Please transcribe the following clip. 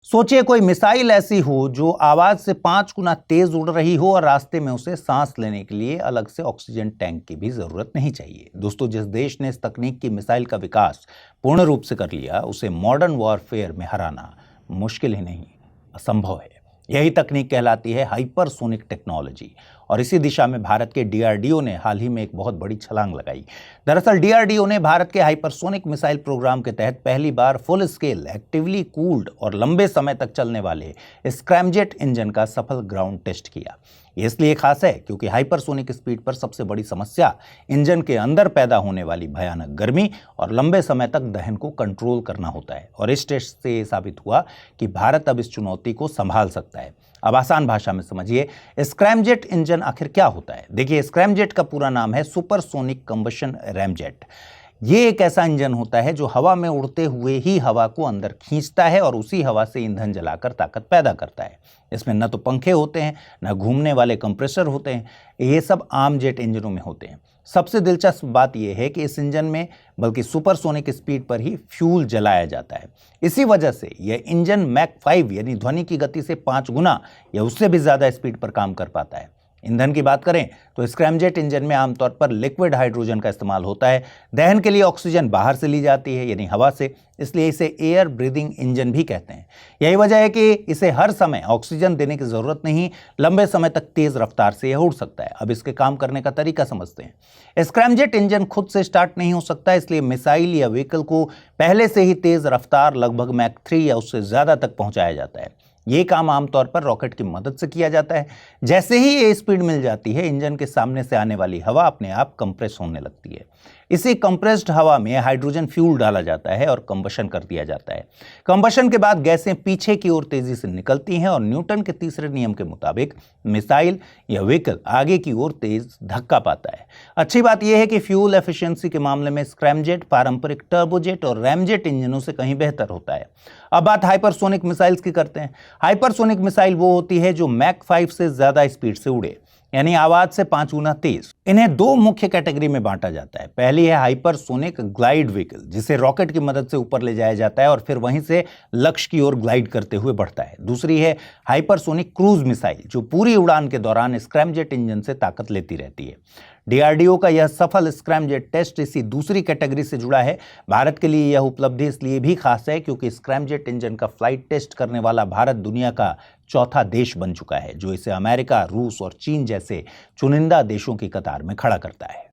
सोचिए कोई मिसाइल ऐसी हो जो आवाज से 5 गुना तेज उड़ रही हो और रास्ते में उसे सांस लेने के लिए अलग से ऑक्सीजन टैंक की भी जरूरत नहीं चाहिए। दोस्तों, जिस देश ने इस तकनीक की मिसाइल का विकास पूर्ण रूप से कर लिया, उसे मॉडर्न वॉरफेयर में हराना मुश्किल ही नहीं, असंभव है। यही तकनीक कहलाती है हाइपरसोनिक टेक्नोलॉजी और इसी दिशा में भारत के डीआरडीओ ने हाल ही में एक बहुत बड़ी छलांग लगाई। दरअसल डीआरडीओ ने भारत के हाइपरसोनिक मिसाइल प्रोग्राम के तहत पहली बार फुल स्केल एक्टिवली कूल्ड और लंबे समय तक चलने वाले स्क्रैमजेट इंजन का सफल ग्राउंड टेस्ट किया। ये इसलिए खास है क्योंकि हाइपरसोनिक स्पीड पर सबसे बड़ी समस्या इंजन के अंदर पैदा होने वाली भयानक गर्मी और लंबे समय तक दहन को कंट्रोल करना होता है। और इस टेस्ट से ये साबित हुआ कि भारत अब इस चुनौती को संभाल सकता है। अब आसान भाषा में समझिए, स्क्रैमजेट इंजन आखिर क्या होता है। देखिए, स्क्रैमजेट का पूरा नाम है सुपरसोनिक कंबशन रैमजेट। ये एक ऐसा इंजन होता है जो हवा में उड़ते हुए ही हवा को अंदर खींचता है और उसी हवा से ईंधन जलाकर ताकत पैदा करता है। इसमें न तो पंखे होते हैं, न घूमने वाले कंप्रेसर होते हैं। ये सब आम जेट इंजनों में होते हैं। सबसे दिलचस्प बात यह है कि इस इंजन में बल्कि सुपरसोनिक स्पीड पर ही फ्यूल जलाया जाता है। इसी वजह से यह इंजन मैक 5 यानी ध्वनि की गति से 5 गुना या उससे भी ज्यादा स्पीड पर काम कर पाता है। ईंधन की बात करें तो स्क्रैमजेट इंजन में आमतौर पर लिक्विड हाइड्रोजन का इस्तेमाल होता है। दहन के लिए ऑक्सीजन बाहर से ली जाती है यानी हवा से, इसलिए इसे एयर ब्रीदिंग इंजन भी कहते हैं। यही वजह है कि इसे हर समय ऑक्सीजन देने की जरूरत नहीं, लंबे समय तक तेज रफ्तार से यह उड़ सकता है। अब इसके काम करने का तरीका समझते हैं। स्क्रैमजेट इंजन खुद से स्टार्ट नहीं हो सकता, इसलिए मिसाइल या व्हीकल को पहले से ही तेज रफ्तार लगभग मैक 3 या उससे ज्यादा तक पहुंचाया जाता है। ये काम आमतौर पर रॉकेट की मदद से किया जाता है। जैसे ही ये स्पीड मिल जाती है, इंजन के सामने से आने वाली हवा अपने आप कंप्रेस होने लगती है। इसी कंप्रेस्ड हवा में हाइड्रोजन फ्यूल डाला जाता है और कंबशन कर दिया जाता है। कंबशन के बाद गैसें पीछे की ओर तेजी से निकलती हैं और न्यूटन के तीसरे नियम के मुताबिक मिसाइल या व्हीकल आगे की ओर तेज धक्का पाता है। अच्छी बात यह है कि फ्यूल एफिशिएंसी के मामले में स्क्रैमजेट पारंपरिक टर्बोजेट और रैमजेट इंजनों से कहीं बेहतर होता है। अब बात हाइपरसोनिक मिसाइल्स की करते हैं। हाइपरसोनिक मिसाइल वो होती है जो मैक 5 से ज्यादा स्पीड से उड़े, यानी आवाज से 5 गुना तेज। इन्हें दो मुख्य कैटेगरी में बांटा जाता है। पहली है हाइपरसोनिक ग्लाइड व्हीकल, जिसे रॉकेट की मदद से ऊपर ले जाया जाता है और फिर वहीं से लक्ष्य की ओर ग्लाइड करते हुए बढ़ता है। दूसरी है हाइपरसोनिक क्रूज मिसाइल, जो पूरी उड़ान के दौरान स्क्रैमजेट इंजन से ताकत लेती रहती है। डीआरडीओ का यह सफल स्क्रैमजेट टेस्ट इसी दूसरी कैटेगरी से जुड़ा है। भारत के लिए यह उपलब्धि इसलिए भी खास है क्योंकि स्क्रैमजेट इंजन का फ्लाइट टेस्ट करने वाला भारत दुनिया का चौथा देश बन चुका है, जो इसे अमेरिका, रूस और चीन जैसे चुनिंदा देशों की कतार में खड़ा करता है।